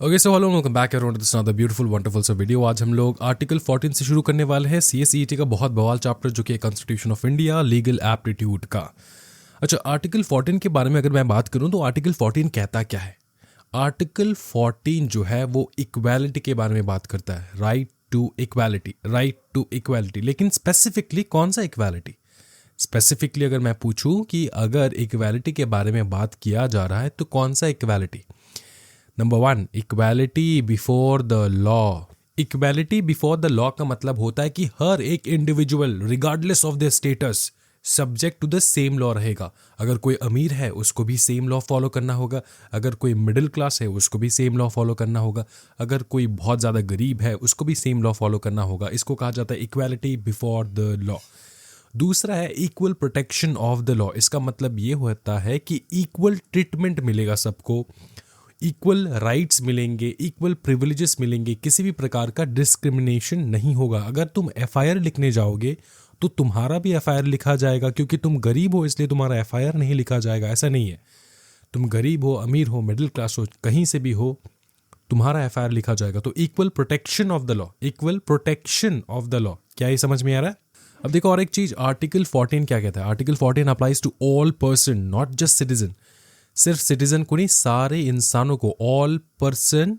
Okay so hello welcome back around this another beautiful wonderful सा video. आज हम लोग आर्टिकल 14 से शुरू करने वाले हैं सीएसईटी का बहुत बवाल चैप्टर जो कि constitution of India legal aptitude का। अच्छा, आर्टिकल 14 के बारे में अगर मैं बात करूं तो आर्टिकल 14 कहता क्या है। आर्टिकल 14 जो है वो इक्वालिटी के बारे में बात करता है, राइट टू इक्वालिटी। लेकिन स्पेसिफिकली कौन सा इक्वालिटी? स्पेसिफिकली अगर मैं पूछूं कि अगर इक्वालिटी के बारे में बात किया जा रहा है तो कौन सा equality? Number 1, equality before the law. Equality before the law का मतलब होता है कि हर एक individual regardless of the status subject to the same law रहेगा। अगर कोई अमीर है उसको भी सेम लॉ फॉलो करना होगा, अगर कोई मिडिल क्लास है उसको भी सेम लॉ फॉलो करना होगा, अगर कोई बहुत ज़्यादा गरीब है उसको भी सेम लॉ फॉलो करना होगा। इसको कहा जाता है इक्वालिटी बिफोर द लॉ। दूसरा है equal protection of the law. इसका मतलब ये होता है कि इक्वल ट्रीटमेंट मिलेगा सबको, इक्वल राइट्स मिलेंगे, इक्वल प्रिविलेजेस मिलेंगे, किसी भी प्रकार का डिस्क्रिमिनेशन नहीं होगा। अगर तुम एफआईआर लिखने जाओगे तो तुम्हारा भी एफआईआर लिखा जाएगा, क्योंकि तुम गरीब हो इसलिए तुम्हारा एफआईआर नहीं लिखा जाएगा, ऐसा नहीं है। तुम गरीब हो, अमीर हो, मिडिल क्लास हो, कहीं से भी हो, तुम्हारा एफआईआर लिखा जाएगा। तो equal protection of the law, equal protection of the law, क्या ये समझ में आ रहा है? अब देखो और एक चीज, आर्टिकल 14 क्या कहता है। Article 14 applies to all person, not just citizen. सिर्फ सिटीजन को नहीं, सारे इंसानों को। All person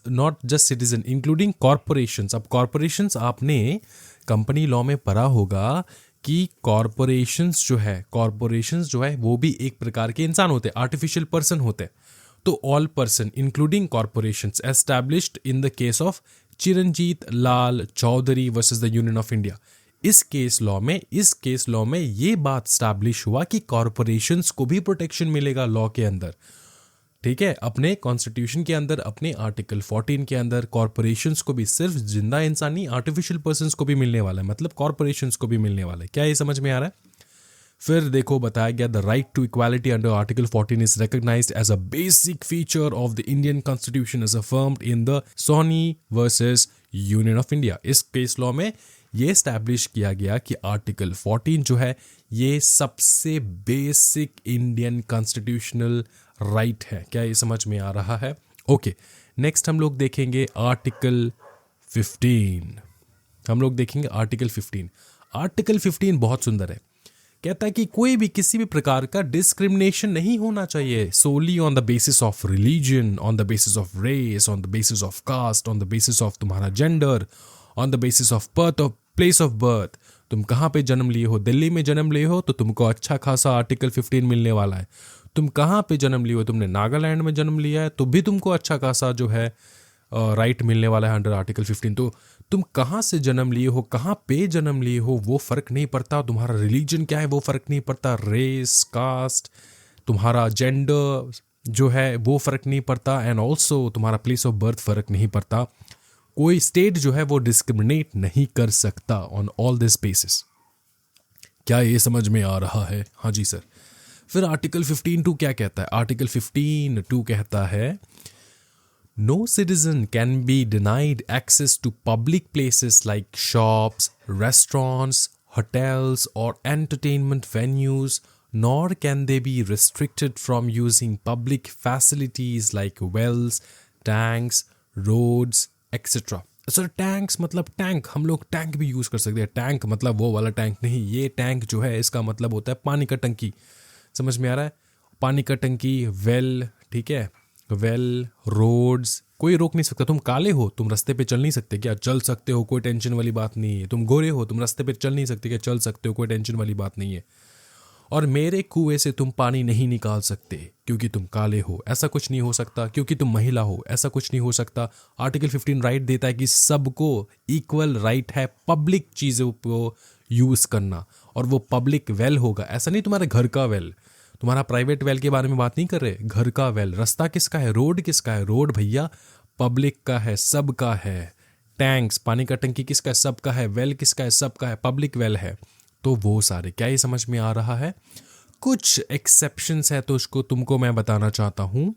not just citizen, including corporations. अब कॉरपोरेशंस आपने कंपनी लॉ में पढ़ा होगा कि कॉरपोरेशंस जो है वो भी एक प्रकार के इंसान होते हैं, आर्टिफिशियल पर्सन होते हैं। तो all person including corporations established in the case of Chiranjit Lal Chaudhary versus the union of India. इस केस लॉ में ये बात स्टैब्लिश हुआ कि कॉरपोरेशंस को भी प्रोटेक्शन मिलेगा लॉ के अंदर। ठीक है, अपने कॉन्स्टिट्यूशन के अंदर, अपने आर्टिकल 14 के अंदर कॉरपोरेशंस को भी, सिर्फ जिंदा इंसान नहीं, आर्टिफिशियल पर्संस को भी मिलने वाला है, मतलब कॉरपोरेशंस को भी मिलने वाला है। क्या ये समझ में आ रहा है? फिर देखो बताया गया, the right to equality under article 14 is recognised as a basic feature of the Indian constitution as affirmed in the Sawhney versus Union of India. इस केस लॉ में ये स्टैब्लिश किया गया कि आर्टिकल 14 जो है ये सबसे बेसिक इंडियन कॉन्स्टिट्यूशनल राइट है। क्या ये समझ में आ रहा है? ओके, नेक्स्ट हम लोग देखेंगे आर्टिकल 15। आर्टिकल 15। आर्टिकल 15 बहुत सुंदर है। कहता है कि कोई भी किसी भी प्रकार का डिस्क्रिमिनेशन नहीं होना चाहिए solely on the basis of religion, on the basis of race, on the basis of caste, on the basis of तुम्हारा gender, on the basis of birth, of place of birth. तुम कहाँ पे जन्म लिए हो, दिल्ली में जन्म लिए हो तो तुमको अच्छा खासा आर्टिकल 15 मिलने वाला है। तुम कहाँ पे जन्म लिए हो, तुमने नागालैंड में जन्म लिया है तो भी तुमको अच्छा खासा जो है राइट मिलने वाला है अंडर आर्टिकल 15। तो तुम कहाँ से जन्म लिए हो, कहाँ पे जन्म लिए हो वो फर्क नहीं पड़ता, तुम्हारा रिलीजन क्या है वो फर्क नहीं पड़ता, रेस, कास्ट, तुम्हारा जेंडर जो है वो फर्क नहीं पड़ता, एंड ऑल्सो तुम्हारा प्लेस ऑफ बर्थ फर्क नहीं पड़ता। कोई स्टेट जो है वो डिस्क्रिमिनेट नहीं कर सकता ऑन ऑल दिस बेसिस। क्या ये समझ में आ रहा है? हाँ जी सर। फिर आर्टिकल 15(2) क्या कहता है? आर्टिकल 15(2) कहता है, no citizen can be denied access to public places like shops, restaurants, hotels, or entertainment venues, nor can they be restricted from using public facilities like wells, tanks, roads, etc. Sir tanks मतलब tank, हम लोग tank भी use कर सकते हैं। Tank मतलब वो वाला टैंक नहीं, ये टैंक जो है इसका मतलब होता है पानी का टंकी। समझ में आ रहा है? पानी का टंकी, वेल, ठीक है, वेल, रोड्स, कोई रोक नहीं सकता। तुम काले हो, तुम रास्ते पे चल नहीं सकते क्या? चल सकते हो, कोई टेंशन वाली बात नहीं है। तुम गोरे हो, तुम रास्ते पे चल नहीं सकते क्या? चल सकते हो, कोई टेंशन वाली बात नहीं है। और मेरे कुएं से तुम पानी नहीं निकाल सकते क्योंकि तुम काले हो, ऐसा कुछ नहीं हो सकता। क्योंकि तुम महिला हो, ऐसा कुछ नहीं हो सकता। आर्टिकल 15 राइट देता है कि सबको इक्वल राइट है पब्लिक चीज़ों को यूज़ करना, और वो पब्लिक वेल होगा। ऐसा नहीं तुम्हारे घर का वेल, तुम्हारा प्राइवेट वेल के बारे में बात नहीं कर रहे। घर का वेल, रास्ता किसका है, रोड किसका है? रोड भैया पब्लिक का है, सबका है। टैंक्स, पानी का टंकी किसका है? सबका है। वेल किसका है? सबका है, पब्लिक वेल है। तो वो सारे, क्या ये समझ में आ रहा है? कुछ एक्सेप्शंस है तो उसको तुमको मैं बताना चाहता हूँ।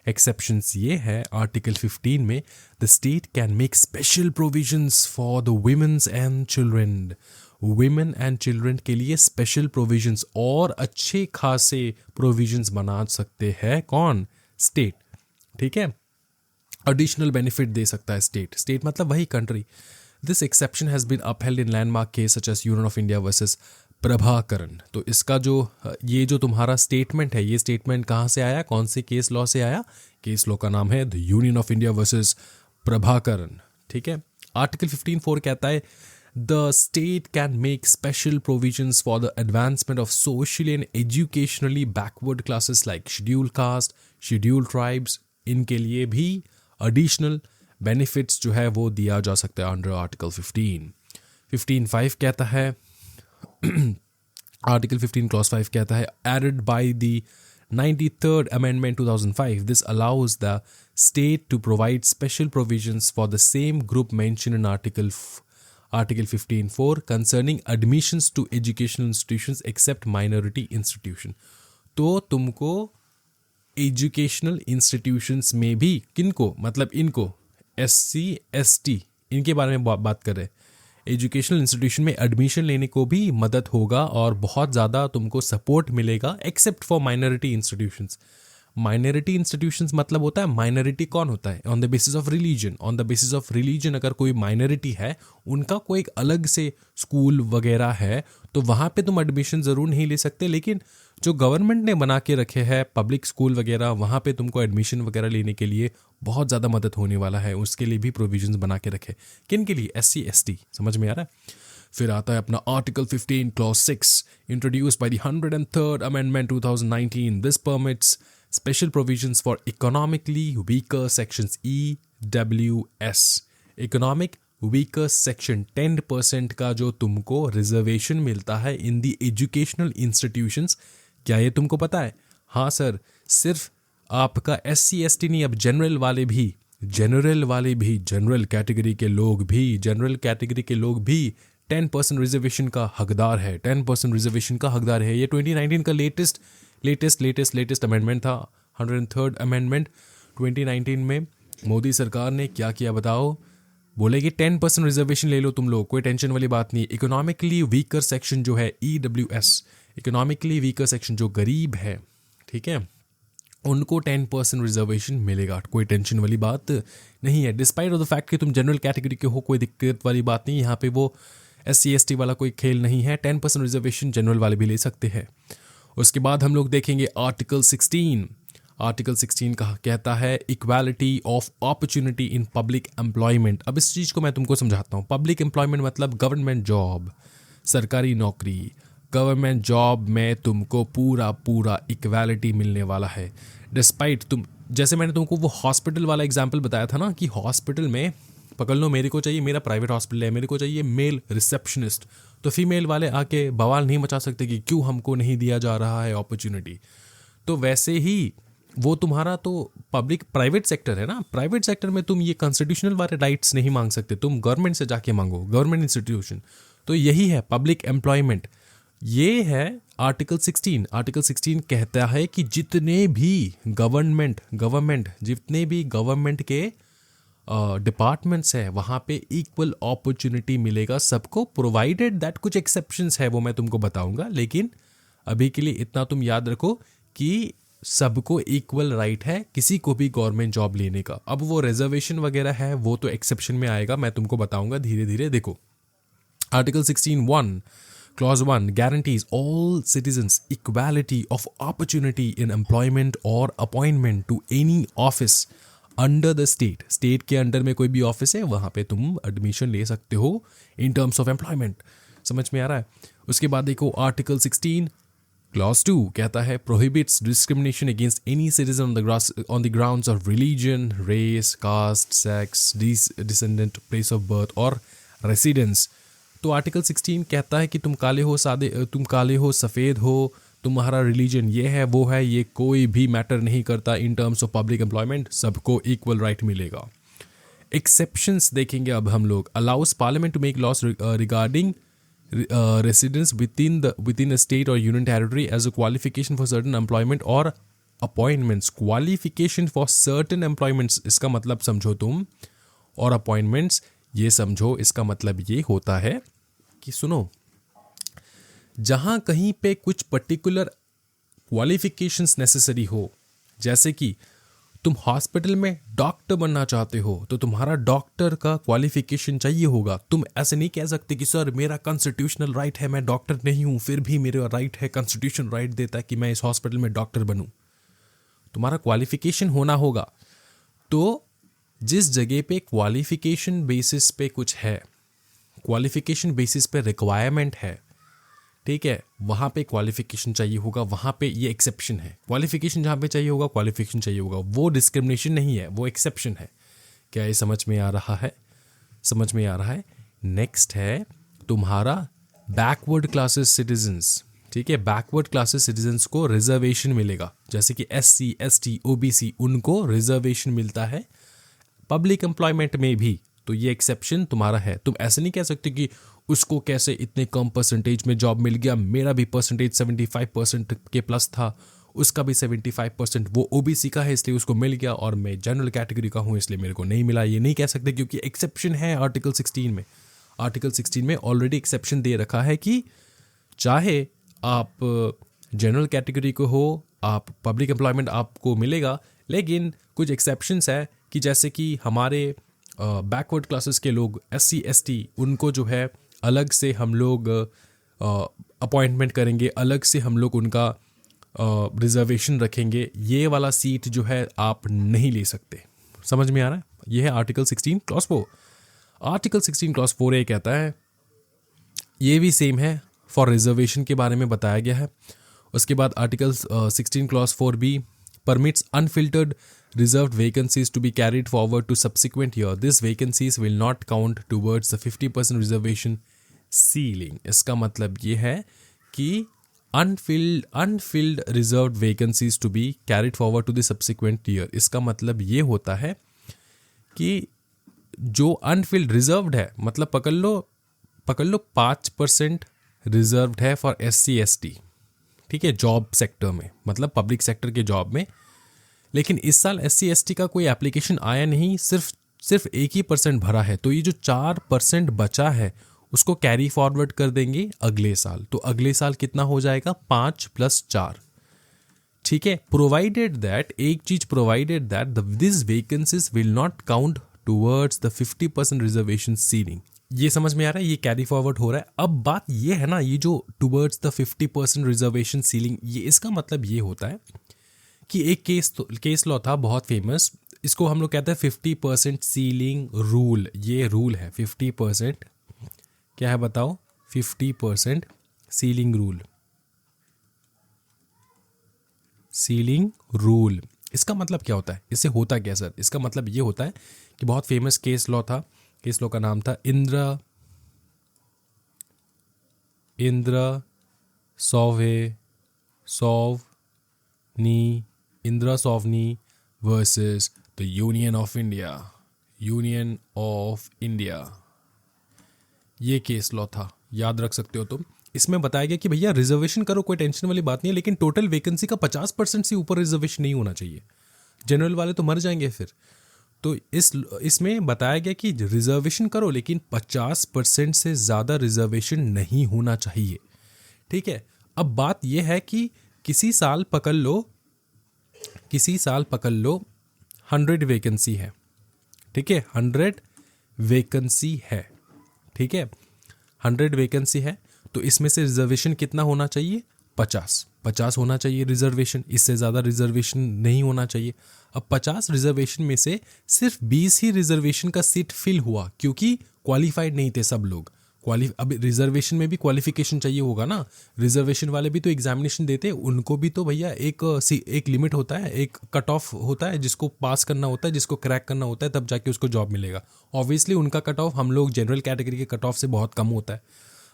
एक्सेप्शंस ये है आर्टिकल 15 में, the state can make special provisions for the womens and children. Women and children के लिए स्पेशल प्रोविजंस और अच्छे खासे प्रोविजंस बना सकते हैं कौन? स्टेट। ठीक है, एडिशनल बेनिफिट दे सकता है स्टेट, स्टेट मतलब वही country. This exception has been upheld in landmark case such as union of India versus Prabhakaran. तो इसका जो ये जो तुम्हारा स्टेटमेंट है, ये स्टेटमेंट कहाँ से आया, कौन से केस लॉ से आया? केस लॉ का नाम है the union of India versus Prabhakaran. ठीक है, आर्टिकल 15(4) कहता है the state can make special provisions for the advancement of socially and educationally backward classes like scheduled caste, scheduled tribes, इनके लिए भी एडिशनल बेनिफिट्स जो है वो दिया जा सकता है अंडर आर्टिकल 15(5) कहता है आर्टिकल 15 क्लॉज 5 कहता है added by the 93rd Amendment 2005, this allows the state to provide special provisions for the same group mentioned in Article 15(4) concerning admissions to educational institutions except minority institution. तो तुमको educational institutions में भी किनको, मतलब इनको SC ST इनके बारे में बात कर रहे हैं, एजुकेशनल इंस्टीट्यूशन में एडमिशन लेने को भी मदद होगा और बहुत ज़्यादा तुमको सपोर्ट मिलेगा except for minority institutions. Minority institutions मतलब होता है, माइनॉरिटी कौन होता है? On the basis of religion, on the basis of religion अगर कोई माइनॉरिटी है, उनका कोई एक अलग से स्कूल वगैरह है, तो वहाँ पे तुम एडमिशन ज़रूर नहीं ले सकते, लेकिन जो गवर्नमेंट ने बना के रखे हैं पब्लिक स्कूल वगैरह, वहाँ पे तुमको एडमिशन वगैरह लेने के लिए बहुत ज़्यादा मदद होने वाला है, उसके लिए भी प्रोविजंस बना के रखे। किन के लिए? SC ST, समझ में आ रहा है? फिर आता है अपना article 15 clause 6 introduced by the 103rd Amendment 2019. This permits special provisions for economically weaker sections EWS. economic weaker section 10% का जो तुमको रिजर्वेशन मिलता है इन दी एजुकेशनल इंस्टीट्यूशंस। क्या ये तुमको पता है? हाँ सर, सिर्फ आपका SC ST नहीं, अब जनरल वाले भी जनरल कैटेगरी के लोग भी 10% रिजर्वेशन का हकदार है, 10% रिजर्वेशन का हकदार है। ये 2019 का लेटेस्ट अमेंडमेंट था, 103rd अमेंडमेंट 2019 में। मोदी सरकार ने क्या किया बताओ? बोले कि 10% रिजर्वेशन ले लो तुम लोग, कोई टेंशन वाली बात नहीं। इकोनॉमिकली वीकर सेक्शन जो है EWS, इकोनॉमिकली वीकर सेक्शन जो गरीब है, ठीक है, उनको 10% रिजर्वेशन मिलेगा, कोई टेंशन वाली बात नहीं है। डिस्पाइट ऑफ द फैक्ट कि तुम जनरल कैटेगरी के हो, कोई दिक्कत वाली बात नहीं। यहाँ पे वो SC ST वाला कोई खेल नहीं है, 10% रिजर्वेशन जनरल वाले भी ले सकते हैं। उसके बाद हम लोग देखेंगे आर्टिकल 16। आर्टिकल 16 कहता है equality of opportunity in public employment. अब इस चीज़ को मैं तुमको समझाता हूँ। पब्लिक एम्प्लॉयमेंट मतलब गवर्नमेंट जॉब, सरकारी नौकरी। गवर्नमेंट जॉब में तुमको पूरा इक्वालिटी मिलने वाला है। डिस्पाइट तुम, जैसे मैंने तुमको वो हॉस्पिटल वाला एग्जाम्पल बताया था ना, कि हॉस्पिटल में पकड़ लो, मेरे को चाहिए, मेरा प्राइवेट हॉस्पिटल है, मेरे को चाहिए मेल रिसेप्शनिस्ट, तो फीमेल वाले आके बवाल नहीं मचा सकते कि क्यों हमको नहीं दिया जा रहा है अपॉर्चुनिटी। तो वैसे ही वो तुम्हारा तो पब्लिक प्राइवेट सेक्टर है ना, प्राइवेट सेक्टर में तुम ये कॉन्स्टिट्यूशनल वाले राइट्स नहीं मांग सकते, तुम गवर्नमेंट से जाके मांगो, गवर्नमेंट इंस्टीट्यूशन। तो यही है पब्लिक एम्प्लॉयमेंट, ये है आर्टिकल 16। आर्टिकल 16 कहता है कि जितने भी गवर्नमेंट के डिपार्टमेंट्स है, वहाँ पे इक्वल अपॉर्चुनिटी मिलेगा सबको, प्रोवाइडेड दैट कुछ एक्सेप्शंस है वो मैं तुमको बताऊंगा, लेकिन अभी के लिए इतना तुम याद रखो कि सबको इक्वल राइट है किसी को भी गवर्नमेंट जॉब लेने का। अब वो रिजर्वेशन वगैरह है वो तो एक्सेप्शन में आएगा, मैं तुमको बताऊंगा धीरे धीरे। देखो article 16(1) Clause 1 guarantees all citizens equality of opportunity in employment or appointment to any office under the state. State के अंडर में कोई भी ऑफिस है वहाँ पे तुम एडमिशन ले सकते हो in terms of employment। समझ में आ रहा है? उसके बाद देखो आर्टिकल 16 Clause 2 कहता है prohibits discrimination against any citizen on the grounds of religion, race, caste, sex, descendant, place of birth or residence। तो आर्टिकल 16 कहता है कि तुम काले हो सफ़ेद हो, तुम्हारा रिलीजन ये है वो है, ये कोई भी मैटर नहीं करता in terms of public employment, सबको इक्वल राइट मिलेगा। एक्सेप्शंस देखेंगे अब हम लोग। Allows parliament to make laws regarding residence within a state और union territory as a qualification for certain employment और appointments. Qualification for certain employments इसका मतलब समझो तुम, और अपॉइंटमेंट्स ये समझो, इसका मतलब ये होता है कि सुनो, जहां कहीं पे कुछ पर्टिकुलर क्वालिफिकेशंस नेसेसरी हो, जैसे कि तुम हॉस्पिटल में डॉक्टर बनना चाहते हो तो तुम्हारा डॉक्टर का क्वालिफिकेशन चाहिए होगा। तुम ऐसे नहीं कह सकते कि सर मेरा कॉन्स्टिट्यूशनल राइट है, मैं डॉक्टर नहीं हूँ, फिर भी मेरा राइट है, कॉन्स्टिट्यूशन राइट देता है कि मैं इस हॉस्पिटल में डॉक्टर बनूँ। तुम्हारा क्वालिफिकेशन होना होगा। तो जिस जगह पे क्वालिफिकेशन बेसिस पे कुछ है, क्वालिफिकेशन बेसिस पे रिक्वायरमेंट है, ठीक है, वहाँ पे क्वालिफिकेशन चाहिए होगा, वहाँ पे ये एक्सेप्शन है। क्वालिफिकेशन जहाँ पे चाहिए होगा, क्वालिफिकेशन चाहिए होगा, वो डिस्क्रिमिनेशन नहीं है, वो एक्सेप्शन है। क्या ये समझ में आ रहा है? समझ में आ रहा है। नेक्स्ट है तुम्हारा बैकवर्ड क्लासेस सिटीजन्स, ठीक है, बैकवर्ड क्लासेस सिटीजन्स को रिजर्वेशन मिलेगा, जैसे कि SC ST OBC उनको रिजर्वेशन मिलता है पब्लिक एम्प्लॉयमेंट में भी। तो ये एक्सेप्शन तुम्हारा है। तुम ऐसे नहीं कह सकते कि उसको कैसे इतने कम परसेंटेज में जॉब मिल गया, मेरा भी परसेंटेज 75% के प्लस था, उसका भी 75%, वो OBC का है इसलिए उसको मिल गया और मैं जनरल कैटेगरी का हूँ इसलिए मेरे को नहीं मिला। ये नहीं कह सकते क्योंकि एक्सेप्शन है आर्टिकल 16 में। आर्टिकल 16 में ऑलरेडी एक्सेप्शन दे रखा है कि चाहे आप जनरल कैटेगरी को हो, आप पब्लिक एम्प्लॉयमेंट आपको मिलेगा, लेकिन कुछ एक्सेप्शंस है कि जैसे कि हमारे बैकवर्ड क्लासेस के लोग SC ST उनको जो है अलग से हम लोग अपॉइंटमेंट करेंगे, अलग से हम लोग उनका रिजर्वेशन रखेंगे। ये वाला सीट जो है आप नहीं ले सकते। समझ में आ रहा है? ये है आर्टिकल 16 क्लॉज 4। आर्टिकल 16 क्लॉज 4 ये कहता है, ये भी सेम है, फॉर रिजर्वेशन के बारे में बताया गया है। उसके बाद article 16 clause 4B permits unfiltered reserved vacancies to be carried forward to subsequent year. These vacancies will not count towards the 50% reservation ceiling. इसका मतलब ये है कि unfilled reserved vacancies to be carried forward to the subsequent year. इसका मतलब ये होता है कि जो unfilled reserved है, मतलब पकड़ लो 5% रिजर्व्ड है फॉर SC ST, ठीक है, जॉब सेक्टर में, मतलब पब्लिक सेक्टर के जॉब में। लेकिन इस साल SC ST का कोई एप्लीकेशन आया नहीं, सिर्फ 1% भरा है। तो ये जो 4% बचा है उसको कैरी फॉरवर्ड कर देंगे अगले साल। तो अगले साल कितना हो जाएगा? 5 + 4, ठीक है। प्रोवाइडेड दैट, एक चीज provided that this vacancies will not count towards the 50% reservation ceiling. ये समझ में आ रहा है? ये कैरी फॉरवर्ड हो रहा है। अब बात ये है ना, ये जो टूवर्ड्स द 50% रिजर्वेशन सीलिंग, ये इसका मतलब ये होता है कि एक केस लॉ था बहुत फेमस, इसको हम लोग कहते हैं 50% सीलिंग रूल। ये रूल है 50%, क्या है बताओ? 50% सीलिंग रूल। सीलिंग रूल इसका मतलब क्या होता है? इससे होता क्या सर? इसका मतलब ये होता है कि बहुत फेमस केस लॉ था, केस लॉ का नाम था Indira Sawhney versus the union of India. ये केस लॉ था, याद रख सकते हो तुम। इसमें बताया गया कि भैया रिजर्वेशन करो, कोई टेंशन वाली बात नहीं है, लेकिन टोटल वैकेंसी का 50% से ऊपर रिजर्वेशन नहीं होना चाहिए, जनरल वाले तो मर जाएंगे फिर। तो इसमें बताया गया कि रिजर्वेशन करो लेकिन 50% से ज़्यादा रिजर्वेशन नहीं होना चाहिए, ठीक है। अब बात यह है कि किसी साल पकड़ लो 100 वैकेंसी है, ठीक है, 100 वैकेंसी है, ठीक है, 100 वैकेंसी है। तो इसमें से रिजर्वेशन कितना होना चाहिए? 50 होना चाहिए रिजर्वेशन, इससे ज़्यादा रिजर्वेशन नहीं होना चाहिए। अब 50 रिजर्वेशन में से सिर्फ 20 ही रिजर्वेशन का सीट फिल हुआ क्योंकि क्वालिफाइड नहीं थे सब लोग। अब रिजर्वेशन में भी क्वालिफिकेशन चाहिए होगा ना, रिजर्वेशन वाले भी तो एग्जामिनेशन देते हैं, उनको भी तो भैया एक लिमिट होता है, एक कट ऑफ होता है जिसको पास करना होता है, जिसको क्रैक करना होता है, तब जाके उसको जॉब मिलेगा। ऑब्वियसली उनका कट ऑफ हम लोग जनरल कैटेगरी के कट ऑफ से बहुत कम होता है।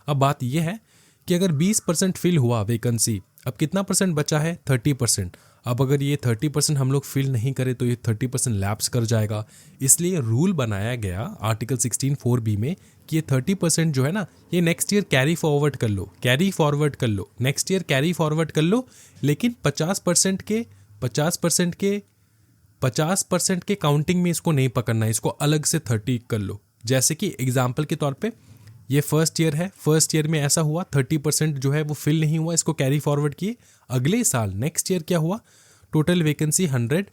अब बात यह है कि अगर 20% फिल हुआ वैकेंसी, अब कितना परसेंट बचा है? 30%। अब अगर ये 30% हम लोग फिल नहीं करें तो ये 30% लैप्स कर जाएगा। इसलिए रूल बनाया गया आर्टिकल 16(4)B में कि ये 30% जो है ना, ये नेक्स्ट ईयर कैरी फॉरवर्ड कर लो, नेक्स्ट ईयर कैरी फॉरवर्ड कर लो, लेकिन 50% के काउंटिंग में इसको नहीं पकड़ना है, इसको अलग से 30 कर लो। जैसे कि एग्जाम्पल के तौर पे ये फर्स्ट ईयर है, फर्स्ट ईयर में ऐसा हुआ 30% जो है वो फिल नहीं हुआ, इसको कैरी फॉरवर्ड किए। अगले साल नेक्स्ट ईयर क्या हुआ? टोटल वैकेंसी 100,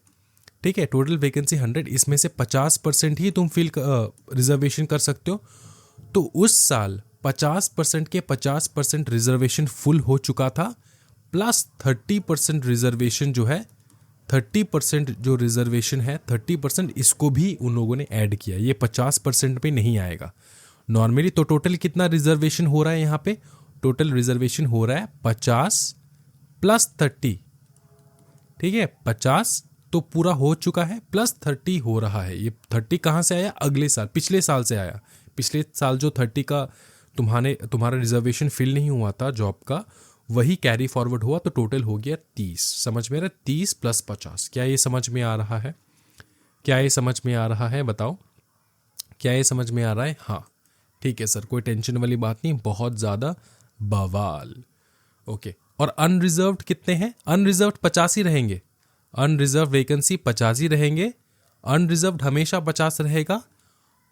ठीक है, टोटल वैकेंसी 100, इसमें से 50% ही तुम फिल रिजर्वेशन कर सकते हो। तो उस साल 50% के 50% रिजर्वेशन फुल हो चुका था, प्लस 30% रिजर्वेशन जो है, 30% जो रिजर्वेशन है 30% इसको भी उन लोगों ने ऐड किया, ये 50% पे नहीं आएगा नॉर्मली। तो टोटल कितना रिजर्वेशन हो रहा है यहाँ पे? टोटल रिजर्वेशन हो रहा है 50 प्लस 30, ठीक है, 50 तो पूरा हो चुका है, प्लस 30 हो रहा है। ये 30 कहाँ से आया? अगले साल, पिछले साल से आया। पिछले साल जो 30 का तुम्हारा रिजर्वेशन फिल नहीं हुआ था जॉब का, वही कैरी फॉरवर्ड हुआ, तो टोटल हो गया 30। समझ में आ रहा है? 30 प्लस 50। क्या ये समझ में आ रहा है? क्या ये समझ में आ रहा है? बताओ, क्या ये समझ में आ रहा है? हाँ, ठीक है सर, कोई टेंशन वाली बात नहीं, बहुत ज़्यादा बवाल। ओके, और अनरिजर्व्ड कितने हैं? अनरिजर्व्ड 50 ही रहेंगे। अनरिजर्व वैकेंसी 50 ही रहेंगे। अनरिजर्व्ड हमेशा 50 रहेगा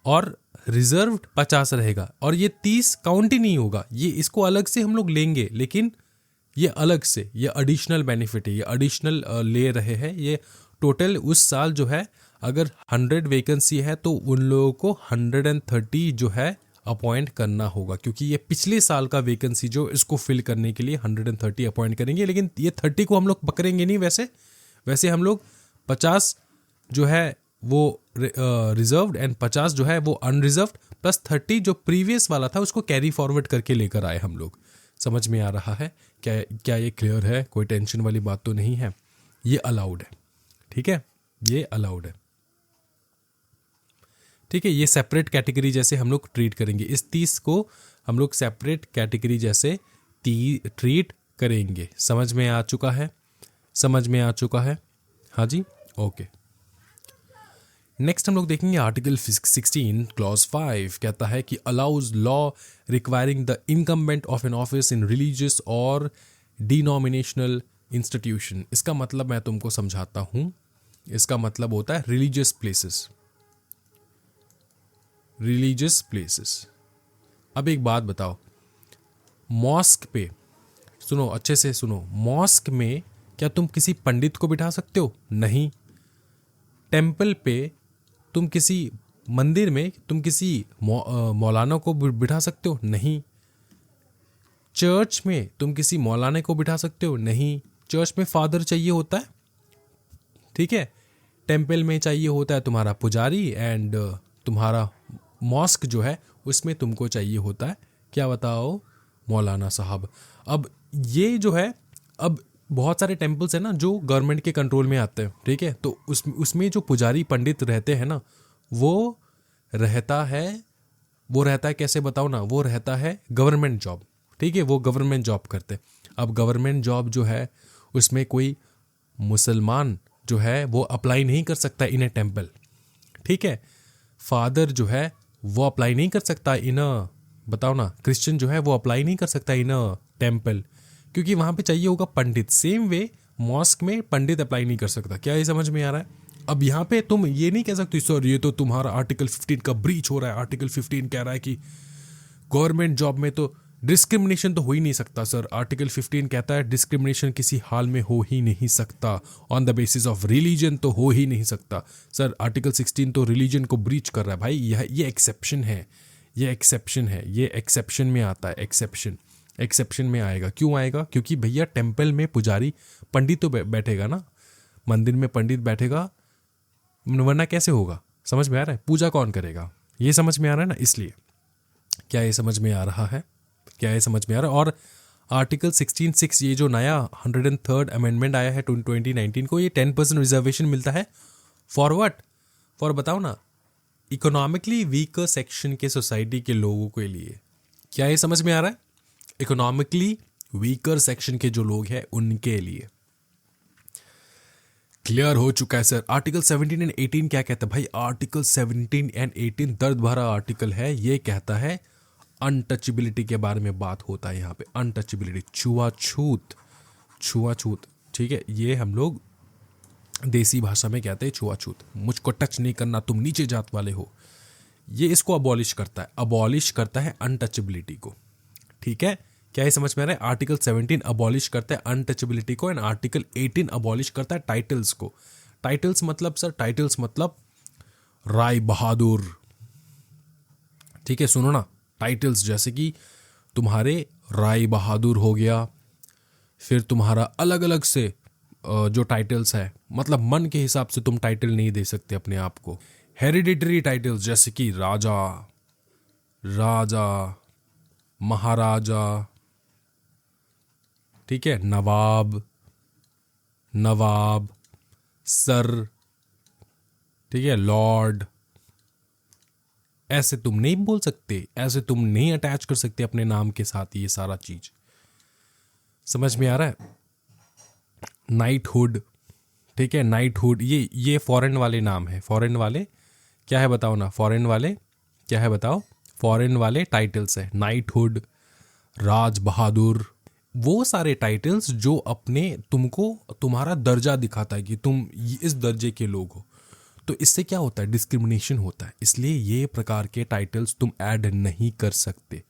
और रिजर्व्ड 50 रहेगा। और ये 30 काउंट ही नहीं होगा, ये इसको अलग से हम लोग लेंगे, लेकिन ये अलग से, ये एडिशनल बेनिफिट है, ये एडिशनल ले रहे हैं। ये टोटल उस साल जो है, अगर 100 वैकेंसी है तो उन लोगों को 130 जो है अपॉइंट करना होगा, क्योंकि ये पिछले साल का वैकेंसी जो इसको फिल करने के लिए 130 अपॉइंट करेंगे। लेकिन ये 30 को हम लोग पकड़ेंगे नहीं, वैसे हम लोग 50 जो है वो रिजर्व्ड एंड 50 जो है वो अनरिजर्व्ड, प्लस 30 जो प्रीवियस वाला था उसको कैरी फॉरवर्ड करके लेकर आए हम लोग। समझ में आ रहा है? क्या ये क्लियर है? कोई टेंशन वाली बात तो नहीं है? ये अलाउड है, ठीक है, ये अलाउड है, ठीक है। ये सेपरेट कैटेगरी जैसे हम लोग ट्रीट करेंगे, इस 30 को हम लोग सेपरेट कैटेगरी जैसे ट्रीट करेंगे। समझ में आ चुका है? समझ में आ चुका है? हाँ जी, ओके। नेक्स्ट हम लोग देखेंगे आर्टिकल 16 क्लॉज 5 कहता है कि allows law requiring the incumbent of an office in religious और डिनोमिनेशनल इंस्टीट्यूशन। इसका मतलब मैं तुमको समझाता हूं। इसका मतलब होता है रिलीजियस प्लेसेस, रिलीजियस प्लेसेस। अब एक बात बताओ, मॉस्क पे, सुनो अच्छे से सुनो, मॉस्क में क्या तुम किसी पंडित को बिठा सकते हो? नहीं। टेम्पल पे तुम किसी मंदिर में तुम किसी मौलाना को बिठा सकते हो? नहीं। चर्च में तुम किसी मौलाना को बिठा सकते हो? नहीं। चर्च में फादर चाहिए होता है, ठीक है। टेम्पल में चाहिए होता है तुम्हारा पुजारी, एंड तुम्हारा मॉस्क जो है उसमें तुमको चाहिए होता है, क्या बताओ? मौलाना साहब। अब ये जो है, अब बहुत सारे टेम्पल्स हैं ना जो गवर्नमेंट के कंट्रोल में आते हैं, ठीक है। तो उसमें जो पुजारी पंडित रहते हैं ना, वो रहता है कैसे बताओ ना, वो रहता है गवर्नमेंट जॉब, ठीक है, वो गवर्नमेंट जॉब करते हैं। अब गवर्नमेंट जॉब जो है उसमें कोई मुसलमान जो है वो अप्लाई नहीं कर सकता इन ए टेम्पल, ठीक है। फादर जो है वो अप्लाई नहीं कर सकता इन अ, बताओ ना, क्रिश्चियन जो है वो अप्लाई नहीं कर सकता इन अ टेम्पल, क्योंकि वहां पे चाहिए होगा पंडित। सेम वे मॉस्क में पंडित अप्लाई नहीं कर सकता। क्या ये समझ में आ रहा है? अब यहाँ पे तुम ये नहीं कह सकते सर ये तो तुम्हारा आर्टिकल 15 का ब्रीच हो रहा है। आर्टिकल 15 कह रहा है कि गवर्नमेंट जॉब में तो डिस्क्रिमिनेशन तो हो ही नहीं सकता। सर आर्टिकल 15 कहता है डिस्क्रिमिनेशन किसी हाल में हो ही नहीं सकता, on the basis of religion तो हो ही नहीं सकता। सर आर्टिकल 16 तो रिलीजन को ब्रीच कर रहा है भाई। ये एक्सेप्शन है, ये एक्सेप्शन है, ये एक्सेप्शन में आता है। एक्सेप्शन में आएगा। क्यों आएगा? क्योंकि भैया टेम्पल में पुजारी पंडित तो बैठेगा ना, मंदिर में पंडित बैठेगा, वरना कैसे होगा? समझ में आ रहा है? पूजा कौन करेगा? ये समझ में आ रहा है ना, इसलिए। क्या ये समझ में आ रहा है? क्या ये समझ में आ रहा है? और आर्टिकल 16(6) ये जो नया 103rd अमेंडमेंट आया है 2019 को, ये 10% रिजर्वेशन मिलता है। For what? फॉर बताओ ना, इकोनॉमिकली वीकर सेक्शन के सोसाइटी के लोगों के लिए। क्या ये समझ में आ रहा है? इकोनॉमिकली वीकर सेक्शन के जो लोग हैं उनके लिए। क्लियर हो चुका है सर। आर्टिकल 17 एंड 18 क्या कहता है भाई? आर्टिकल 17 एंड 18 दर्द भरा आर्टिकल है। ये कहता है अनटचेबिलिटी के बारे में बात होता है यहाँ पे। अनटचेबिलिटी, छुआछूत, ठीक है। ये हम लोग देसी भाषा में कहते हैं छुआछूत। मुझको टच नहीं करना, तुम नीचे जात वाले हो। ये इसको अबॉलिश करता है अनटचेबिलिटी को, ठीक है। क्या ये समझ में आ रहा है? आर्टिकल 17 अबॉलिश करता है अनटचेबिलिटी को, एंड आर्टिकल 18 अबॉलिश करता है टाइटल्स को। टाइटल्स मतलब सर, टाइटल्स मतलब राय बहादुर, ठीक है, सुनो ना, टाइटल्स जैसे कि तुम्हारे राय बहादुर हो गया, फिर तुम्हारा अलग अलग से जो टाइटल्स है, मतलब मन के हिसाब से तुम टाइटल नहीं दे सकते अपने आप को। हेरिडिटरी टाइटल्स जैसे कि राजा, राजा, महाराजा, ठीक है, नवाब, नवाब, सर, ठीक है, लॉर्ड, ऐसे तुम नहीं बोल सकते, ऐसे तुम नहीं अटैच कर सकते अपने नाम के साथ ये सारा चीज। समझ में आ रहा है? नाइटहुड, ठीक है, नाइटहुड, ये फॉरेन वाले नाम है, फॉरेन वाले क्या है बताओ ना, फॉरेन वाले क्या है बताओ, फॉरेन वाले टाइटल्स है, नाइटहुड, राज बहादुर, वो सारे टाइटल्स जो अपने तुमको तुम्हारा दर्जा दिखाता है कि तुम इस दर्जे के लोग हो। तो इससे क्या होता है, डिस्क्रिमिनेशन होता है, इसलिए ये प्रकार के टाइटल्स तुम ऐड नहीं कर सकते,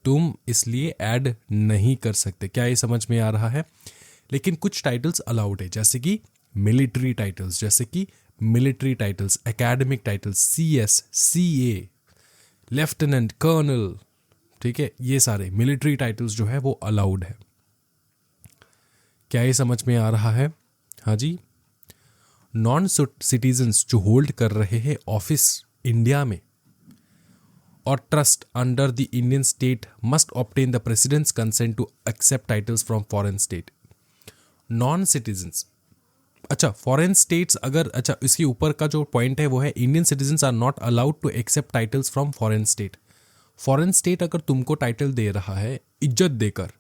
तुम इसलिए ऐड नहीं कर सकते। क्या ये समझ में आ रहा है? लेकिन कुछ टाइटल्स अलाउड है, जैसे कि मिलिट्री टाइटल्स, जैसे कि military titles, academic titles, CS, CA, lieutenant, colonel, ठीक है, ये सारे मिलिट्री टाइटल्स जो है वो अलाउड है। क्या ये समझ में आ रहा है? हाँ जी। नॉन सिटीजन्स जो होल्ड कर रहे हैं ऑफिस इंडिया में और trust under the Indian state must obtain the president's consent to accept titles from foreign state. Non citizens, अच्छा, फॉरेन स्टेट्स अगर, अच्छा, इसके ऊपर का जो पॉइंट है वो है Indian citizens are not allowed to accept titles from foreign state. Foreign state अगर तुमको टाइटल दे रहा है इज्जत देकर,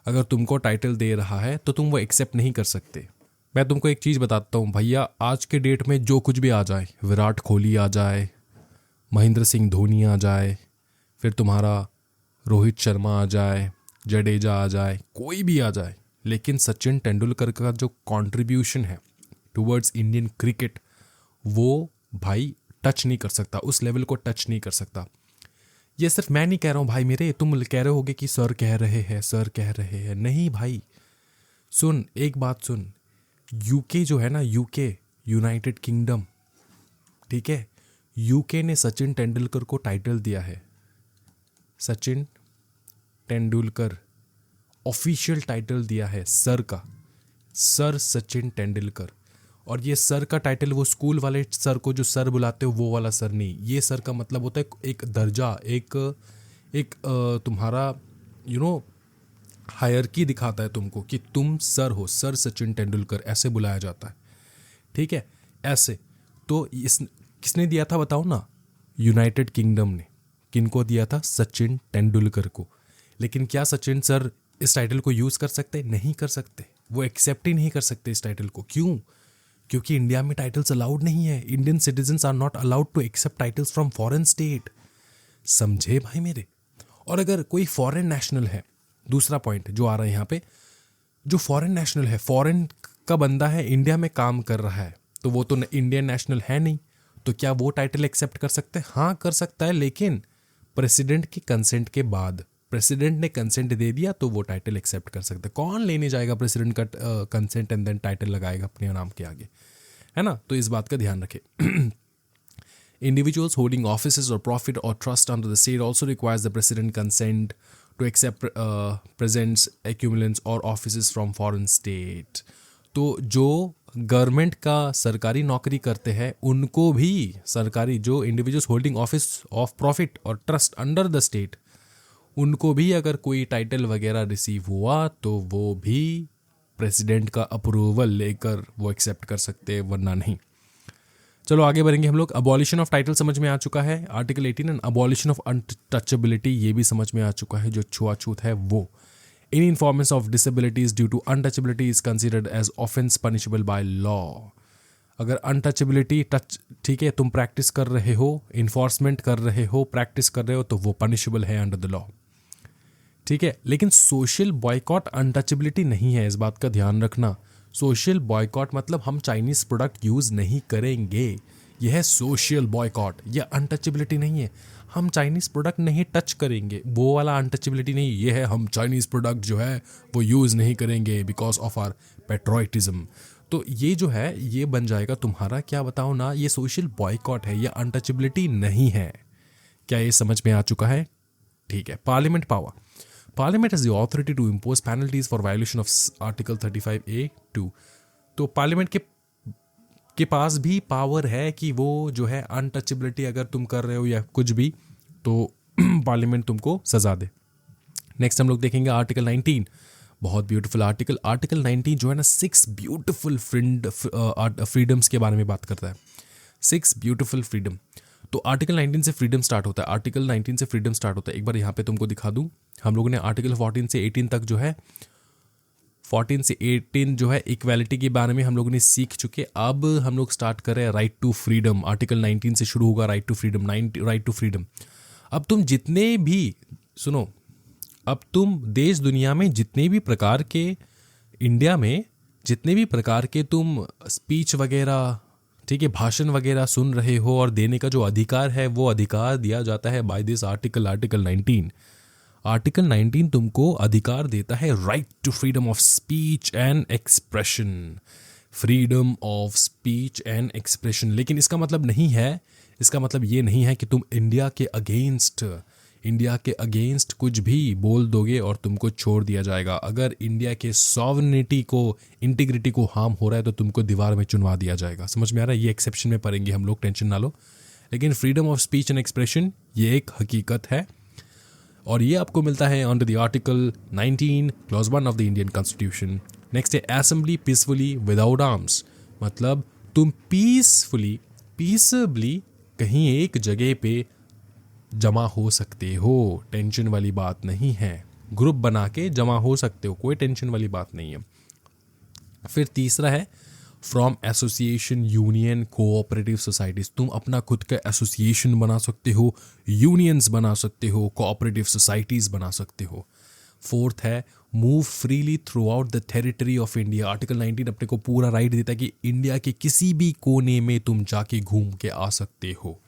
अगर तुमको टाइटल दे रहा है तो तुम वो एक्सेप्ट नहीं कर सकते। मैं तुमको एक चीज़ बताता हूँ भैया, आज के डेट में जो कुछ भी आ जाए, विराट कोहली आ जाए, महेंद्र सिंह धोनी आ जाए, फिर तुम्हारा रोहित शर्मा आ जाए, जडेजा आ जाए, कोई भी आ जाए, लेकिन सचिन तेंदुलकर का जो कंट्रीब्यूशन है टुवर्ड्स इंडियन क्रिकेट वो भाई टच नहीं कर सकता, उस लेवल को टच नहीं कर सकता। ये सिर्फ मैं नहीं कह रहा हूँ भाई मेरे, तुम कह रहे होगे कि सर कह रहे हैं, सर कह रहे हैं, नहीं भाई, सुन एक बात सुन, यूके जो है ना, यूके, यूनाइटेड किंगडम, ठीक है, यूके ने सचिन तेंदुलकर को टाइटल दिया है, सचिन तेंदुलकर ऑफिशियल टाइटल दिया है सर का, सर सचिन तेंदुलकर। और ये सर का टाइटल वो स्कूल वाले सर को जो सर बुलाते हो वो वाला सर नहीं, ये सर का मतलब होता है एक दर्जा, एक तुम्हारा हायरकी दिखाता है तुमको कि तुम सर हो, सर सचिन तेंदुलकर ऐसे बुलाया जाता है, ठीक है, ऐसे। तो किसने दिया था बताओ ना? यूनाइटेड किंगडम ने। किनको दिया था? सचिन तेंदुलकर को। लेकिन क्या सचिन सर इस टाइटल को यूज कर सकते? नहीं कर सकते, वो एक्सेप्ट ही नहीं कर सकते इस टाइटल को। क्यों? क्योंकि इंडिया में टाइटल्स अलाउड नहीं है। Indian citizens are not allowed to accept titles from foreign state. समझे भाई मेरे? और अगर कोई फॉरेन नेशनल है, दूसरा पॉइंट जो आ रहा है यहाँ पे, जो फॉरेन नेशनल है, फॉरेन का बंदा है, इंडिया में काम कर रहा है, तो वो तो इंडियन नेशनल है नहीं, तो क्या वो टाइटल एक्सेप्ट कर सकते हैं? हाँ कर सकता है, लेकिन प्रेसिडेंट की कंसेंट के बाद। प्रेसिडेंट ने कंसेंट दे दिया तो वो टाइटल एक्सेप्ट कर सकते हैं। कौन लेने जाएगा प्रेसिडेंट का कंसेंट एंड देन टाइटल लगाएगा अपने नाम के आगे, है ना? तो इस बात का ध्यान रखें। Individuals holding offices or profit or trust under the state also requires the president consent to accept presents, accumulants or offices from foreign state. तो जो गवर्नमेंट का सरकारी नौकरी करते हैं उनको भी, सरकारी जो individuals holding office of profit और ट्रस्ट अंडर द स्टेट, उनको भी अगर कोई टाइटल वगैरह रिसीव हुआ तो वो भी प्रेसिडेंट का अप्रूवल लेकर वो एक्सेप्ट कर सकते हैं, वरना नहीं। चलो आगे बढ़ेंगे हम लोग। अबॉलिशन ऑफ टाइटल समझ में आ चुका है, article 18, and abolition of untouchability ये भी समझ में आ चुका है, जो छुआछूत है वो। Any enforcements of disabilities due to untouchability is considered as offence punishable by law. अगर अनटचेबिलिटी टच, ठीक है, तुम प्रैक्टिस कर रहे हो, इन्फोर्समेंट कर रहे हो, प्रैक्टिस कर रहे हो, तो वो पनिशेबल है अंडर द लॉ, ठीक है। लेकिन सोशल बॉयकॉट अनटचेबिलिटी नहीं है, इस बात का ध्यान रखना। सोशल बॉयकॉट मतलब हम चाइनीज प्रोडक्ट यूज नहीं करेंगे, यह है सोशल बॉयकॉट, यह अनटचेबिलिटी नहीं है। हम चाइनीज प्रोडक्ट नहीं टच करेंगे, वो वाला अनटचेबिलिटी नहीं, ये है हम चाइनीज प्रोडक्ट जो है वो यूज नहीं करेंगे बिकॉज ऑफ आर पेट्रोइटिज्म। तो ये जो है ये बन जाएगा तुम्हारा, क्या बताओ ना, ये सोशल बॉयकॉट है, ये अनटचेबिलिटी नहीं है। क्या ये समझ में आ चुका है? ठीक है। Parliament power, parliament has the authority to impose penalties for violation of article 35A(2). तो पार्लियामेंट के पास भी पावर है कि वो जो है अनटचेबिलिटी अगर तुम कर रहे हो या कुछ भी, तो पार्लियामेंट तुमको सजा दे। नेक्स्ट हम लोग देखेंगे आर्टिकल 19, बहुत ब्यूटीफुल आर्टिकल। आर्टिकल 19 जो है ना 6 ब्यूटीफुल फ्रीडम्स के बारे में बात करता है। 6 ब्यूटीफुल फ्रीडम। तो आर्टिकल 19 से फ्रीडम स्टार्ट होता है, आर्टिकल 19 से फ्रीडम स्टार्ट होता है। एक बार यहाँ पे तुमको दिखा दूँ, हम लोगों ने आर्टिकल 14 से 18 तक जो है 14 से 18 जो है इक्वालिटी के बारे में हम लोगों ने सीख चुके। अब हम लोग स्टार्ट कर रहे हैं राइट टू फ्रीडम। आर्टिकल 19 से शुरू होगा right to freedom, right to freedom. अब तुम जितने भी, सुनो, अब तुम देश दुनिया में जितने भी प्रकार के, इंडिया में जितने भी प्रकार के तुम स्पीच वगैरह, ठीक है, भाषण वगैरह सुन रहे हो और देने का जो अधिकार है वो अधिकार दिया जाता है बाय दिस आर्टिकल 19। आर्टिकल 19 तुमको अधिकार देता है right to freedom of speech and expression, freedom of speech and expression. लेकिन इसका मतलब नहीं है, इसका मतलब ये नहीं है कि तुम इंडिया के अगेंस्ट कुछ भी बोल दोगे और तुमको छोड़ दिया जाएगा। अगर इंडिया के सॉवरेनिटी को, इंटीग्रिटी को हार्म हो रहा है तो तुमको दीवार में चुनवा दिया जाएगा। समझ में आ रहा है? ये एक्सेप्शन में पढ़ेंगे हम लोग, टेंशन ना लो। लेकिन freedom of speech and expression ये एक हकीकत है और ये आपको मिलता है under the article 19 clause 1 of the Indian constitution. Next है असेंबली पीसफुली विदाउट आर्म्स, मतलब तुम पीसफुली कहीं एक जगह पे जमा हो सकते हो, टेंशन वाली बात नहीं है। ग्रुप बना के जमा हो सकते हो, कोई टेंशन वाली बात नहीं है। फिर तीसरा है from association, union, cooperative societies. तुम अपना खुद का एसोसिएशन बना सकते हो, यूनियंस बना सकते हो, कोऑपरेटिव सोसाइटीज बना सकते हो। फोर्थ है move freely through out the territory of India. Article 19 अपने को पूरा राइट देता है कि इंडिया के किसी भी कोने में तुम जाके घूम के आ सकते हो।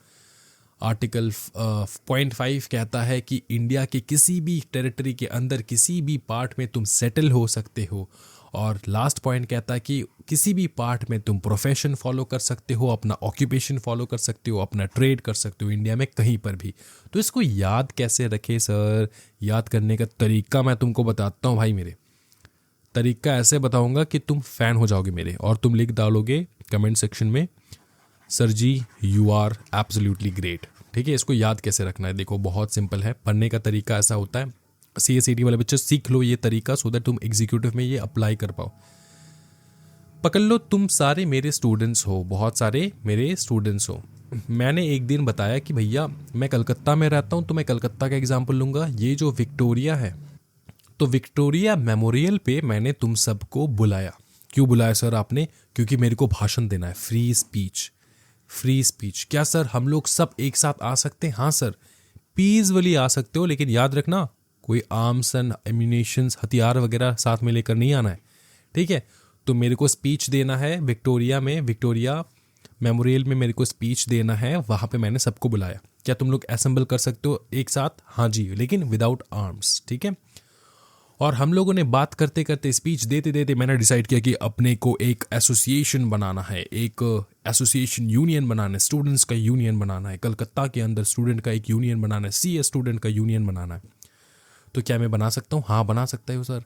आर्टिकल 0.5 कहता है कि इंडिया के किसी भी टेरिटरी के अंदर किसी भी पार्ट में तुम सेटल हो सकते हो। और लास्ट पॉइंट कहता है कि किसी भी पार्ट में तुम प्रोफेशन फॉलो कर सकते हो, अपना ऑक्यूपेशन फॉलो कर सकते हो, अपना ट्रेड कर सकते हो इंडिया में कहीं पर भी। तो इसको याद कैसे रखे सर? याद करने का तरीका मैं तुमको बताता हूँ भाई। मेरे तरीका ऐसे बताऊंगा कि तुम फैन हो जाओगे मेरे, और तुम लिख डालोगे कमेंट सेक्शन में, sir ji you are absolutely great. ठीक है, इसको याद कैसे रखना है? देखो बहुत सिंपल है, पढ़ने का तरीका ऐसा होता है। CA/CT वाले बच्चे सीख लो ये तरीका, सो दैट तुम एग्जीक्यूटिव में ये अप्लाई कर पाओ। पकड़ लो तुम सारे मेरे स्टूडेंट्स हो, बहुत सारे मेरे स्टूडेंट्स हो। मैंने एक दिन बताया कि भैया मैं कलकत्ता में रहता हूँ, तो मैं कलकत्ता का एग्जाम्पल लूँगा। ये जो विक्टोरिया है, तो विक्टोरिया मेमोरियल पे मैंने तुम सबको बुलाया। क्यों बुलाया सर आपने? क्योंकि मेरे को भाषण देना है, फ्री स्पीच। फ्री स्पीच क्या सर हम लोग सब एक साथ आ सकते हैं? हाँ सर, पीसफुली आ सकते हो, लेकिन याद रखना कोई आर्म्स एंड एम्यूनेशंस, हथियार वगैरह साथ में लेकर नहीं आना है। ठीक है, तो मेरे को स्पीच देना है विक्टोरिया में, विक्टोरिया मेमोरियल में मेरे को स्पीच देना है, वहाँ पे मैंने सबको बुलाया। क्या तुम लोग असेंबल कर सकते हो एक साथ? हाँ जी, लेकिन विदाउट आर्म्स। ठीक है, और हम लोगों ने बात करते करते, स्पीच देते देते मैंने डिसाइड किया कि अपने को एक एसोसिएशन बनाना है, एक एसोसिएशन यूनियन बनाना है, स्टूडेंट्स का यूनियन बनाना है। कलकत्ता के अंदर स्टूडेंट का एक यूनियन बनाना है, CA स्टूडेंट का यूनियन बनाना है। तो क्या मैं बना सकता हूँ? हाँ बना सकता हूँ सर।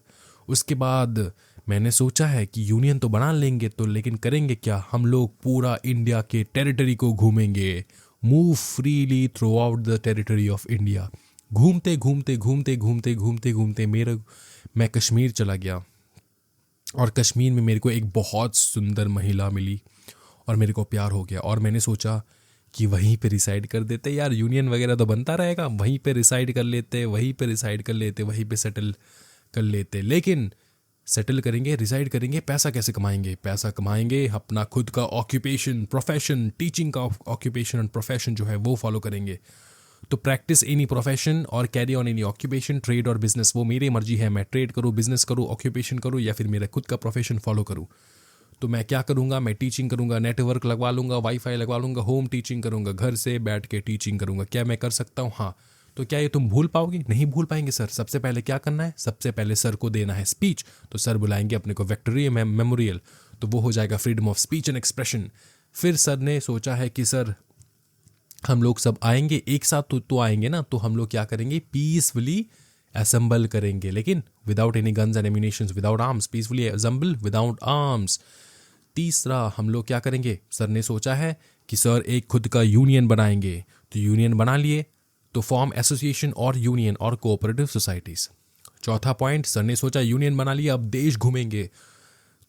उसके बाद मैंने सोचा है कि यूनियन तो बना लेंगे, तो लेकिन करेंगे क्या? हम लोग पूरा इंडिया के टेरिटरी को घूमेंगे, move freely through out the territory of India. घूमते घूमते घूमते घूमते घूमते घूमते मैं कश्मीर चला गया, और कश्मीर में मेरे को एक बहुत सुंदर महिला मिली और मेरे को प्यार हो गया। और मैंने सोचा कि वहीं पे रिसाइड कर देते यार, यूनियन वगैरह तो बनता रहेगा, वहीं पे रिसाइड कर लेते, वहीं पे रिसाइड कर लेते, वहीं पे सेटल कर लेते। लेकिन सेटल करेंगे, रिसाइड करेंगे, पैसा कैसे कमाएंगे? पैसा कमाएंगे अपना खुद का ऑक्यूपेशन, प्रोफेशन, टीचिंग का ऑक्यूपेशन एंड प्रोफेशन जो है वो फॉलो करेंगे। तो प्रैक्टिस एनी प्रोफेशन और carry on any occupation, trade और बिजनेस, वो मेरी मर्जी है। मैं ट्रेड करूँ, बिजनेस करूँ, ऑक्यूपेशन करूँ, या फिर मेरा खुद का प्रोफेशन फॉलो करूँ। तो मैं क्या करूँगा? मैं टीचिंग करूँगा, नेटवर्क लगवा लूँगा, वाईफाई लगवा लूँगा, होम टीचिंग करूँगा, घर से बैठ के टीचिंग करूँगा। क्या मैं कर सकता हूँ? हाँ। तो क्या ये तुम भूल पाओगे? नहीं भूल पाएंगे सर। सबसे पहले क्या करना है? सबसे पहले सर को देना है स्पीच। तो सर बुलाएंगे अपने को विक्टोरिया मेमोरियल। तो वो हो जाएगा freedom of speech and expression. फिर सर ने सोचा है कि सर हम लोग सब आएंगे एक साथ, तो आएंगे ना, तो हम लोग क्या करेंगे, पीसफुली असेंबल करेंगे, लेकिन without any guns and ammunitions, without arms, peacefully assemble without arms. तीसरा हम लोग क्या करेंगे, सर ने सोचा है कि सर एक खुद का यूनियन बनाएंगे, तो यूनियन बना लिए, तो फॉर्म एसोसिएशन और यूनियन और कोऑपरेटिव सोसाइटीज। चौथा पॉइंट, सर ने सोचा यूनियन बना लिया, अब देश घूमेंगे,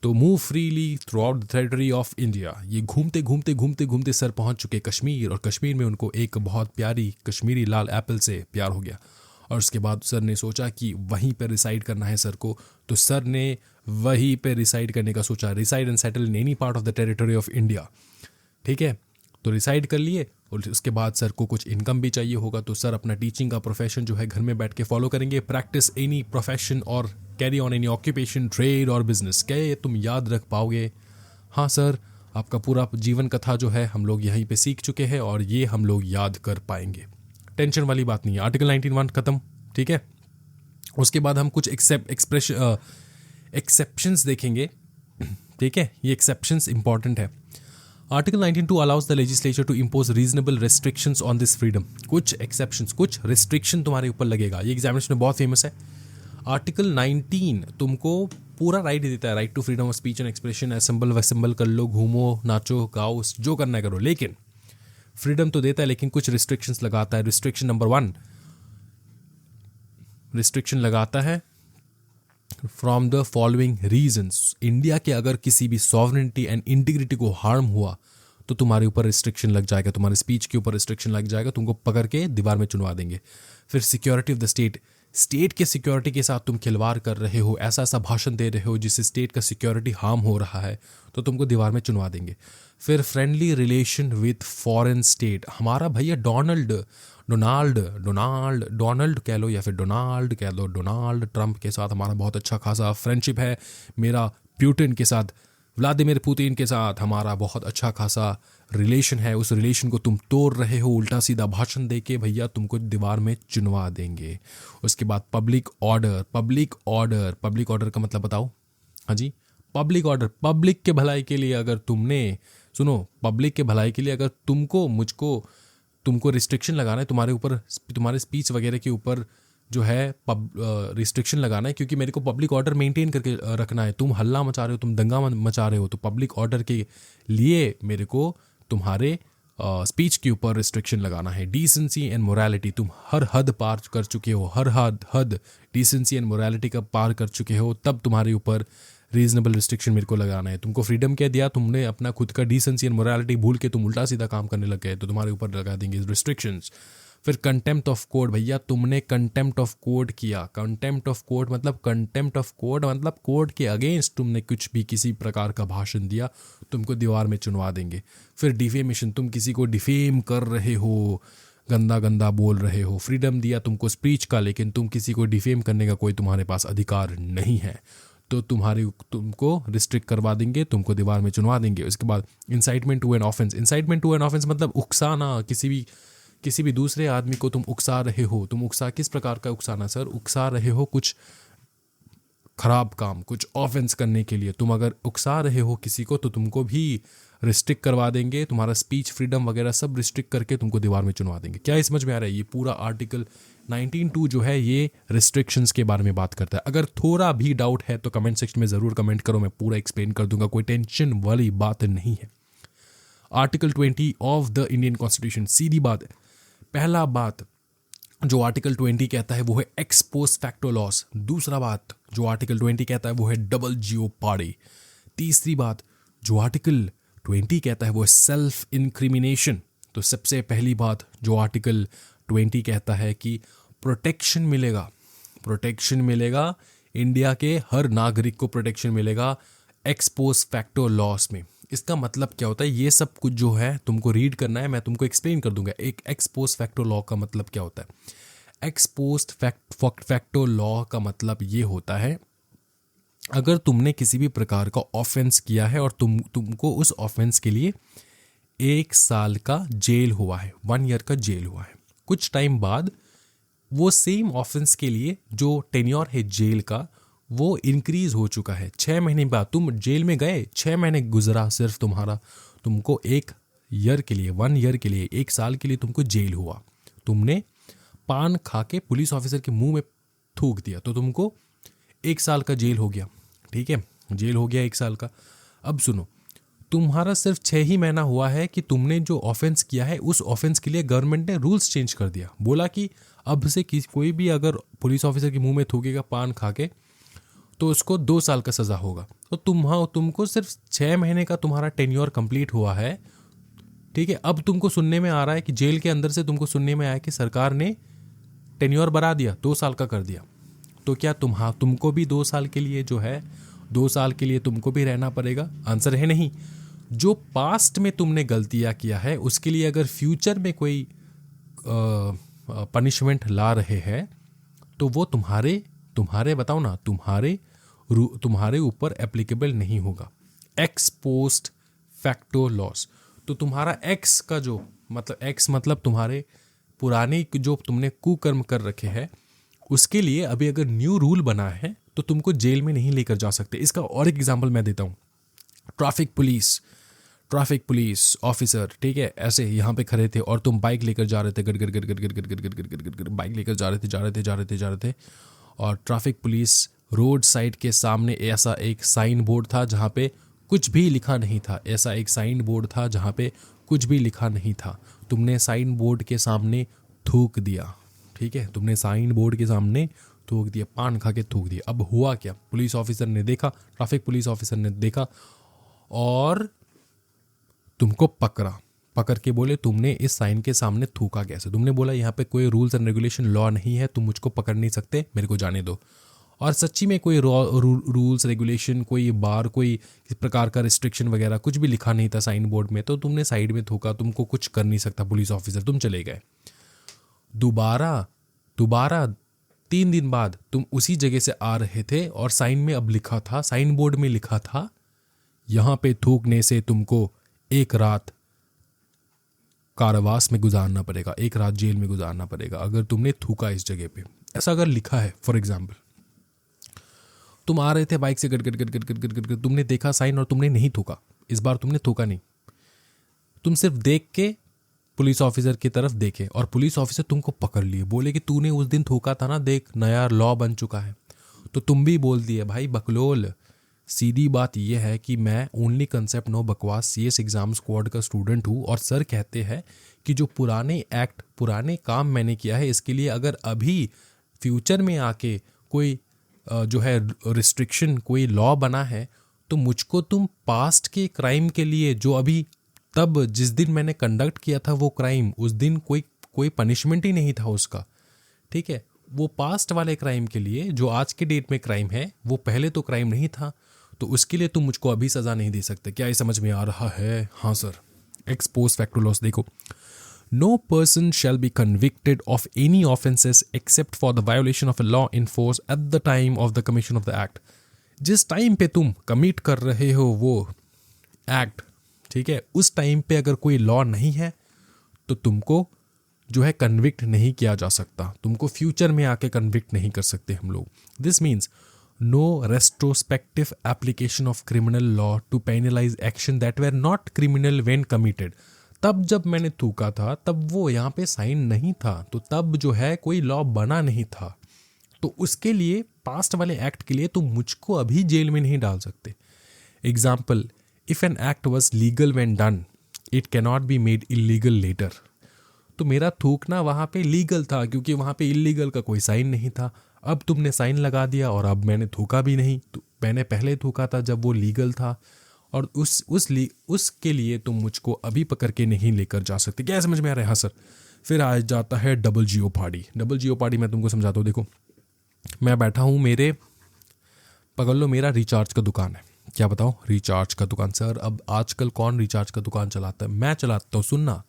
तो move freely through out the territory of India. ये घूमते घूमते घूमते घूमते सर पहुंच चुके कश्मीर, और कश्मीर में उनको एक बहुत प्यारी कश्मीरी लाल एप्पल से प्यार हो गया, और उसके बाद सर ने सोचा कि वहीं पर रिसाइड करना है सर को, तो सर ने वहीं पे रिसाइड करने का सोचा, reside and settle in any part of the territory of India. ठीक है, तो रिसाइड कर लिए, और उसके बाद सर को कुछ इनकम भी चाहिए होगा, तो सर अपना टीचिंग का प्रोफेशन जो है घर में बैठ के फॉलो करेंगे। प्रैक्टिस एनी प्रोफेशन और carry on any occupation, trade और बिजनेस। क्या ये तुम याद रख पाओगे? हाँ सर, आपका पूरा जीवन कथा जो है हम लोग यहीं पे सीख चुके हैं, और ये हम लोग याद कर पाएंगे, टेंशन वाली बात नहीं है। आर्टिकल 19(1) खत्म। ठीक है, उसके बाद हम कुछ एक्सेप्शंस देखेंगे। ठीक है, ये एक्सेप्शंस इंपॉर्टेंट है। Article 19(2) allows the legislature to impose reasonable restrictions on this freedom. कुछ एक्सेप्शंस, कुछ रिस्ट्रिक्शन तुम्हारे ऊपर लगेगा, ये एग्जामिनेशन में बहुत फेमस है। आर्टिकल 19 तुमको पूरा राइट देता है, right to freedom of speech and expression, assemble वसेंबल कर लो, घूमो नाचो गाओ, जो करना है करो, लेकिन फ्रीडम तो देता है, लेकिन कुछ रिस्ट्रिक्शंस लगाता है। रिस्ट्रिक्शन नंबर 1, रिस्ट्रिक्शन लगाता है from the following reasons. India के अगर किसी भी सॉवरेनिटी एंड इंटीग्रिटी को हार्म हुआ तो तुम्हारे ऊपर रिस्ट्रिक्शन लग जाएगा, तुम्हारे स्पीच के ऊपर रिस्ट्रिक्शन लग जाएगा, तुमको पकड़ के दीवार में चुनवा देंगे। फिर security of the state, state के सिक्योरिटी के साथ तुम खिलवाड़ कर रहे हो, ऐसा ऐसा भाषण दे रहे हो जिससे स्टेट का सिक्योरिटी हार्म हो रहा है, तो तुमको दीवार में चुनवा देंगे। फिर friendly relation with foreign state, हमारा भैया डोनाल्ड कह लो या फिर डोनाल्ड कह लो, डोनाल्ड ट्रंप के साथ हमारा बहुत अच्छा खासा फ्रेंडशिप है। मेरा पुतिन के साथ, व्लादिमीर पुतिन के साथ हमारा बहुत अच्छा खासा रिलेशन है। उस रिलेशन को तुम तोड़ रहे हो उल्टा सीधा भाषण दे के, भैया तुमको दीवार में चुनवा देंगे। उसके बाद पब्लिक ऑर्डर का मतलब बताओ? हाँ जी, पब्लिक ऑर्डर, पब्लिक के भलाई के लिए अगर तुमने, सुनो, पब्लिक के भलाई के लिए अगर तुमको रिस्ट्रिक्शन लगाना है तुम्हारे ऊपर, तुम्हारे स्पीच वगैरह के ऊपर जो है रिस्ट्रिक्शन लगाना है, क्योंकि मेरे को पब्लिक ऑर्डर मेंटेन करके रखना है। तुम हल्ला मचा रहे हो, तुम दंगा मचा रहे हो, तो पब्लिक ऑर्डर के लिए मेरे को तुम्हारे स्पीच के ऊपर रिस्ट्रिक्शन लगाना है। डिसेंसी एंड मोरालिटी, तुम हर हद पार कर चुके हो, हर हद डिसेंसी एंड मोरालिटी का पार कर चुके हो, तब तुम्हारे ऊपर रीजनेबल रिस्ट्रिक्शन मेरे को लगाना है। तुमको फ्रीडम क्या दिया, तुमने अपना खुद का डिसेंसी एंड मोरालिटी भूल के तुम उल्टा सीधा काम करने लग गए, तो तुम्हारे ऊपर लगा देंगे रिस्ट्रिक्शंस। फिर कंटेम्प्ट ऑफ कोर्ट, भैया तुमने कंटेम्प्ट ऑफ कोर्ट किया। कंटेम्प्ट ऑफ कोर्ट मतलब कोर्ट के अगेंस्ट तुमने कुछ भी किसी प्रकार का भाषण दिया, तुमको दीवार में चुनवा देंगे। फिर डिफेमेशन, तुम किसी को डिफेम कर रहे हो, गंदा बोल रहे हो। फ्रीडम दिया तुमको स्पीच का, लेकिन तुम किसी को डिफेम करने का कोई तुम्हारे पास अधिकार नहीं है, तो तुमको रिस्ट्रिक्ट करवा देंगे, तुमको दीवार में चुनवा देंगे। उसके बाद इंसाइटमेंट टू एन ऑफेंस मतलब उकसाना, किसी भी दूसरे आदमी को तुम उकसा रहे हो। तुम किस प्रकार का उकसाना सर? उकसा रहे हो कुछ खराब काम, कुछ ऑफेंस करने के लिए। तुम अगर उकसा रहे हो किसी को, तो तुमको भी रिस्ट्रिक्ट करवा देंगे, तुम्हारा स्पीच फ्रीडम वगैरह सब रिस्ट्रिक्ट करके तुमको दीवार में चुनवा देंगे। क्या समझ में आ रहा है? ये पूरा आर्टिकल 19(2) जो है ये रिस्ट्रिक्शंस के बारे में बात करता है। अगर थोड़ा भी डाउट है तो कमेंट सेक्शन में ज़रूर कमेंट करो, मैं पूरा एक्सप्लेन कर दूंगा, कोई टेंशन वाली बात नहीं है। Article 20 of the Indian constitution, सीधी बात है। पहला बात जो आर्टिकल 20 कहता है वो है एक्स पोस्ट फैक्टो लॉस। दूसरा बात जो आर्टिकल 20 कहता है वो है डबल जियोपार्डी। तीसरी बात जो आर्टिकल 20 कहता है वो है सेल्फ इंक्रिमिनेशन। तो सबसे पहली बात जो आर्टिकल 20 कहता है कि प्रोटेक्शन मिलेगा इंडिया के हर नागरिक को, प्रोटेक्शन मिलेगा एक्स पोस्ट फैक्टो लॉस में। इसका मतलब क्या होता है, ये सब कुछ जो है तुमको रीड करना है, मैं तुमको एक्सप्लेन कर दूंगा। एक एक्स पोस्ट फैक्टो लॉ का मतलब क्या होता है? एक्स पोस्ट फैक्टो लॉ का मतलब ये होता है, अगर तुमने किसी भी प्रकार का ऑफेंस किया है और तुमको उस ऑफेंस के लिए 1 साल का जेल हुआ है, 1 ईयर का जेल हुआ है, कुछ टाइम बाद वो सेम ऑफेंस के लिए जो टेन्योर है जेल का, वो इंक्रीज हो चुका है। 6 महीने बाद तुम जेल में गए, 6 महीने गुजरा सिर्फ तुम्हारा, तुमको 1 ईयर के लिए, 1 ईयर के लिए, 1 साल के लिए तुमको जेल हुआ। तुमने पान खा के पुलिस ऑफिसर के मुंह में थूक दिया तो तुमको 1 साल का जेल हो गया। ठीक है, जेल हो गया 1 साल का। अब सुनो, तुम्हारा सिर्फ 6 ही महीना हुआ है कि तुमने जो ऑफेंस किया है उस ऑफेंस के लिए गवर्नमेंट ने रूल्स चेंज कर दिया। बोला कि अब से कोई भी अगर पुलिस ऑफिसर के मुंह में थूकेगा पान खा के तो उसको 2 साल का सजा होगा। तो तुमको सिर्फ 6 महीने का तुम्हारा टेन्योर कंप्लीट हुआ है। ठीक है, अब तुमको सुनने में आ रहा है कि जेल के अंदर से तुमको सुनने में आया कि सरकार ने टेन्योर बढ़ा दिया, 2 साल का कर दिया। तो क्या तुमको भी 2 साल के लिए जो है, 2 साल के लिए तुमको भी रहना पड़ेगा? आंसर है नहीं। जो पास्ट में तुमने गलतियां किया है उसके लिए अगर फ्यूचर में कोई पनिशमेंट ला रहे हैं तो वो तुम्हारे बताओ ना, तुम्हारे ऊपर एप्लीकेबल नहीं होगा। X post facto loss. तो तुम्हारा एक्स का जो मतलब, एक्स मतलब तुम्हारे पुराने जो तुमने कुकर्म कर रखे हैं उसके लिए अभी अगर न्यू रूल बना है तो तुमको जेल में नहीं लेकर जा सकते। इसका और एक एग्जांपल मैं देता हूँ। ट्रैफिक पुलिस ऑफिसर, ठीक है, ऐसे यहाँ पे खड़े थे और तुम बाइक लेकर जा रहे थे, गट गट गट गट गट गट गट गट गट गट गट बाइक लेकर जा रहे थे और ट्रैफिक पुलिस रोड साइड के सामने ऐसा एक साइन बोर्ड था जहाँ पे कुछ भी लिखा नहीं था। ऐसा एक साइन बोर्ड था जहाँ पे कुछ भी लिखा नहीं था। तुमने साइन बोर्ड के सामने थूक दिया। ठीक है, तुमने साइन बोर्ड के सामने थूक दिया, पान खा के थूक दिया। अब हुआ क्या? पुलिस ऑफिसर ने देखा, ट्रैफिक पुलिस ऑफिसर ने देखा और तुमको पकड़ के बोले तुमने इस साइन के सामने थूका कैसे? तुमने बोला यहाँ पे कोई रूल्स एंड रेगुलेशन लॉ नहीं है, तुम मुझको पकड़ नहीं सकते, मेरे को जाने दो। और सच्ची में कोई रूल्स रेगुलेशन, कोई बार, कोई इस प्रकार का रिस्ट्रिक्शन वगैरह कुछ भी लिखा नहीं था साइन बोर्ड में, तो तुमने साइड में थूका, तुमको कुछ कर नहीं सकता पुलिस ऑफिसर, तुम चले गए। दोबारा 3 दिन बाद तुम उसी जगह से आ रहे थे और साइन में अब लिखा था, साइन बोर्ड में लिखा था यहाँ पे थूकने से तुमको 1 रात कारावास में गुजारना पड़ेगा, 1 रात जेल में गुजारना पड़ेगा अगर तुमने थूका इस जगह पे। ऐसा अगर लिखा है, फॉर एग्जाम्पल तुम आ रहे थे बाइक से गट गट गट गट गट गट गट, तुमने देखा साइन और तुमने नहीं थूका। इस बार तुमने थूका नहीं, तुम सिर्फ देख के पुलिस ऑफिसर की तरफ देखे और पुलिस ऑफिसर तुमको पकड़ लिए, बोले कि तूने उस दिन थूका था ना, देख नया लॉ बन चुका है। तो तुम भी बोल दिए भाई बकलोल, सीधी बात यह है कि मैं ओनली कंसेप्ट नो बकवास सीएस एग्जाम स्क्वाड का स्टूडेंट हूँ और सर कहते हैं कि जो पुराने काम मैंने किया है इसके लिए अगर अभी फ्यूचर में आके कोई जो है रिस्ट्रिक्शन, कोई लॉ बना है तो मुझको तुम पास्ट के क्राइम के लिए जो अभी तब जिस दिन मैंने कंडक्ट किया था वो क्राइम, उस दिन कोई पनिशमेंट ही नहीं था उसका। ठीक है, वो पास्ट वाले क्राइम के लिए जो आज के डेट में क्राइम है वो पहले तो क्राइम नहीं था, तो उसके लिए तुम मुझको अभी सजा नहीं दे सकते। क्या ये समझ में आ रहा है? हाँ sir. Ex post facto laws देखो, no person shall be convicted of any offences except for the violation of a law in force at the time of the commission of the act. जिस time पे तुम commit कर रहे हो वो act, ठीक है, उस टाइम पे अगर कोई लॉ नहीं है तो तुमको जो है कन्विक्ट नहीं किया जा सकता, तुमको फ्यूचर में आके कन्विक्ट नहीं कर सकते हम लोग। This means no retrospective application of criminal law to penalize action that were not criminal when committed. तब जब मैंने थूका था तब वो यहाँ पे साइन नहीं था, तो तब जो है कोई लॉ बना नहीं था, तो उसके लिए पास्ट वाले एक्ट के लिए तुम मुझको अभी जेल में नहीं डाल सकते। Example, if an act was legal when done it cannot be made illegal later. तो मेरा थूकना वहाँ पे लीगल था क्योंकि वहाँ पे इलीगल का कोई साइन नहीं था। अब तुमने साइन लगा दिया और अब मैंने थूका भी नहीं, तो मैंने पहले थूका था जब वो लीगल था और उसके लिए तुम मुझको अभी पकड़ के नहीं लेकर जा सकते। क्या समझ में आ रहा है? हाँ सर। फिर आ जाता है डबल जियोपार्डी। डबल जियोपार्डी मैं तुमको समझाता हूँ। देखो, मैं बैठा हूँ, पकड़ लो मेरा रिचार्ज का दुकान है। क्या बताओ? रिचार्ज का दुकान। सर अब आजकल कौन रिचार्ज का दुकान चलाता है? मैं चलाता हूँ। सुनना,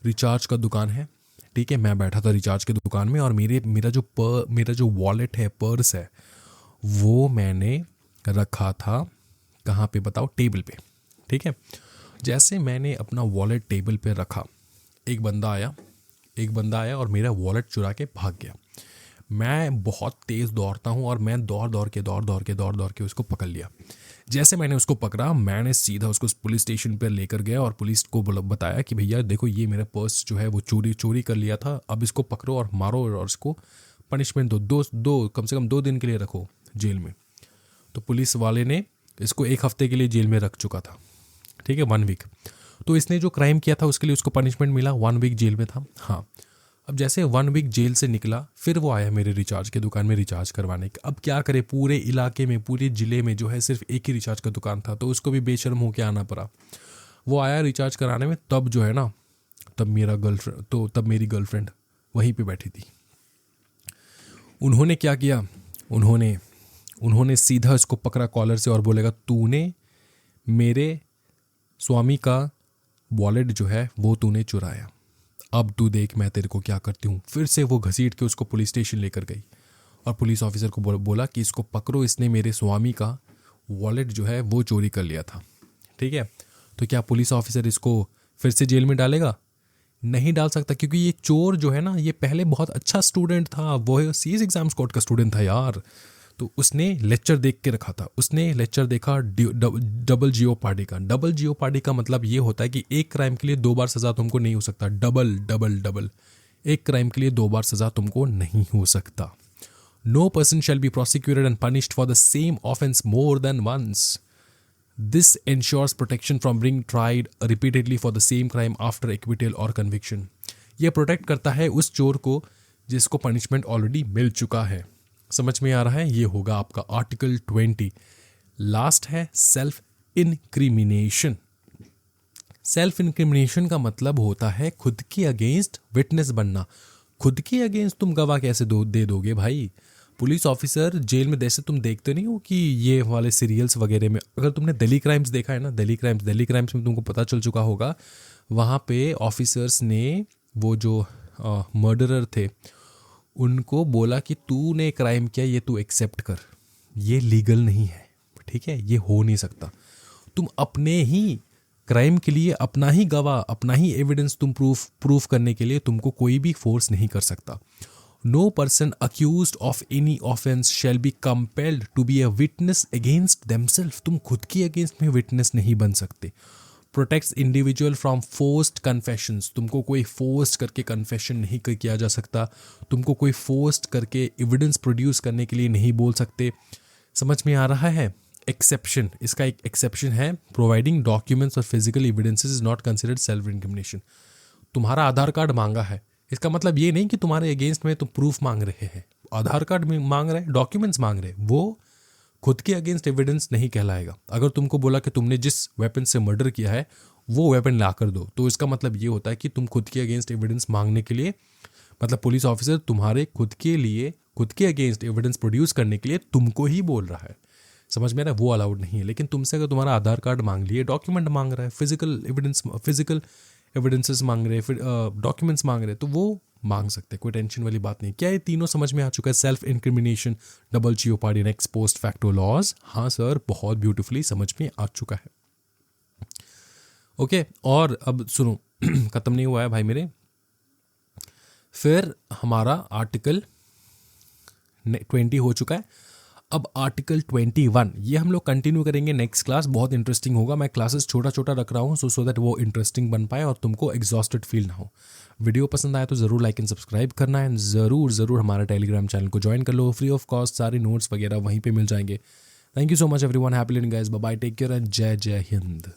रिचार्ज का दुकान है, ठीक है। मैं बैठा था रिचार्ज की दुकान में और मेरा जो वॉलेट है, पर्स है, वो मैंने रखा था कहाँ पे बताओ? टेबल पे, ठीक है। जैसे मैंने अपना वॉलेट टेबल पे रखा, एक बंदा आया और मेरा वॉलेट चुरा के भाग गया। मैं बहुत तेज़ दौड़ता हूँ और मैं दौड़ दौड़ के उसको पकड़ लिया। जैसे मैंने उसको पकड़ा, मैंने सीधा उसको पुलिस स्टेशन पर लेकर गया और पुलिस को बताया कि भैया देखो ये मेरा पर्स जो है वो चोरी कर लिया था, अब इसको पकड़ो और मारो और इसको पनिशमेंट दो कम से कम 2 दिन के लिए रखो जेल में। तो पुलिस वाले ने इसको 1 हफ्ते के लिए जेल में रख चुका था, ठीक है, 1 वीक। तो इसने जो क्राइम किया था उसके लिए उसको पनिशमेंट मिला, 1 वीक जेल में था। हाँ, अब जैसे 1 वीक जेल से निकला, फिर वो आया मेरे रिचार्ज की दुकान में रिचार्ज करवाने। अब क्या करे, पूरे इलाके में, पूरे ज़िले में जो है सिर्फ एक ही रिचार्ज का दुकान था, तो उसको भी बेशर्म होकर आना पड़ा। वो आया रिचार्ज कराने में, तब जो है ना, तब मेरी गर्लफ्रेंड वहीं पे बैठी थी। उन्होंने क्या किया, उन्होंने सीधा इसको पकड़ा कॉलर से और बोलेगा तूने मेरे स्वामी का वॉलेट जो है वो तूने चुराया, अब तू देख मैं तेरे को क्या करती हूँ। फिर से वो घसीट के उसको पुलिस स्टेशन लेकर गई और पुलिस ऑफिसर को बोला कि इसको पकड़ो, इसने मेरे स्वामी का वॉलेट जो है वो चोरी कर लिया था। ठीक है, तो क्या पुलिस ऑफिसर इसको फिर से जेल में डालेगा? नहीं डाल सकता, क्योंकि ये चोर जो है ना, ये पहले बहुत अच्छा स्टूडेंट था, वो सीएस एग्जाम स्क्वाड का स्टूडेंट था यार। तो उसने लेक्चर देख के रखा था, उसने लेक्चर देखा डबल जियोपार्डी का। डबल जियोपार्डी का मतलब ये होता है कि एक क्राइम के लिए 2 बार सजा तुमको नहीं हो सकता। डबल डबल डबल, एक क्राइम के लिए 2 बार सजा तुमको नहीं हो सकता। No person shall be prosecuted and punished for the same offence more than once. This ensures protection from being tried repeatedly for the same crime after acquittal or conviction. ये प्रोटेक्ट करता है उस चोर को जिसको पनिशमेंट ऑलरेडी मिल चुका है। समझ में आ रहा है? ये होगा आपका आर्टिकल 20। लास्ट है सेल्फ इनक्रिमिनेशन। सेल्फ इनक्रिमिनेशन का मतलब होता है खुद के अगेंस्ट विटनेस बनना। खुद के अगेंस्ट तुम गवाह कैसे दे दोगे भाई? पुलिस ऑफिसर जेल में, जैसे तुम देखते नहीं हो कि ये वाले सीरियल्स वगैरह में, अगर तुमने दिल्ली क्राइम्स देखा है ना, दिल्ली क्राइम्स में तुमको पता चल चुका होगा, वहाँ पे ऑफिसर्स ने वो जो मर्डरर थे उनको बोला कि तूने क्राइम किया, ये तू एक्सेप्ट कर। ये लीगल नहीं है, ठीक है, ये हो नहीं सकता। तुम अपने ही क्राइम के लिए अपना ही गवाह, अपना ही एविडेंस तुम प्रूफ करने के लिए तुमको कोई भी फोर्स नहीं कर सकता। No person accused of any offense shall be compelled to be a witness against themselves. तुम खुद की अगेंस्ट में विटनेस नहीं बन सकते। Protects individual from forced confessions. तुमको कोई फोर्स करके कन्फेशन नहीं किया जा सकता, तुमको कोई फोर्स करके एविडेंस प्रोड्यूस करने के लिए नहीं बोल सकते। समझ में आ रहा है? एक्सेप्शन, इसका एक एक्सेप्शन है, प्रोवाइडिंग डॉक्यूमेंट्स और physical evidences is not considered self incrimination. तुम्हारा आधार कार्ड मांगा है, इसका मतलब ये नहीं कि तुम्हारे अगेंस्ट में तुम प्रूफ मांग रहे हैं। आधार कार्ड में मांग रहे, डॉक्यूमेंट्स मांग रहे, वो खुद के अगेंस्ट एविडेंस नहीं कहलाएगा। अगर तुमको बोला कि तुमने जिस वेपन से मर्डर किया है वो वेपन ला कर दो, तो इसका मतलब ये होता है कि तुम खुद के अगेंस्ट एविडेंस मांगने के लिए, मतलब पुलिस ऑफिसर तुम्हारे खुद के अगेंस्ट एविडेंस प्रोड्यूस करने के लिए तुमको ही बोल रहा है। समझ में आ रहा है? वो अलाउड नहीं है। लेकिन तुमसे अगर तुम्हारा आधार कार्ड मांग लिए, डॉक्यूमेंट मांग रहा है, फिजिकल एविडेंसेस मांग रहे, फिर डॉक्यूमेंट्स मांग रहे, तो वो मांग सकते हैं, कोई टेंशन वाली बात नहीं। क्या ये तीनों समझ में आ चुका है? Self incrimination, double jeopardy and ex post facto laws. हाँ सर, बहुत ब्यूटीफुली समझ में आ चुका है। ओके, और अब सुनो, खत्म नहीं हुआ है भाई मेरे। फिर हमारा आर्टिकल 20 हो चुका है। अब आर्टिकल 21 ये हम लोग कंटिन्यू करेंगे नेक्स्ट क्लास। बहुत इंटरेस्टिंग होगा। मैं क्लासेस छोटा रख रहा हूँ सो दैट वो इंटरेस्टिंग बन पाए और तुमको एग्जॉस्टेड फील ना हो। वीडियो पसंद आया तो ज़रूर लाइक एंड सब्सक्राइब करना है। ज़रूर हमारा टेलीग्राम चैनल को ज्वाइन कर लो, फ्री ऑफ कॉस्ट। सारे नोट्स वगैरह वहीं पे मिल जाएंगे। Thank you so much everyone, happy learning guys, bye bye, take care and जय जय हिंद।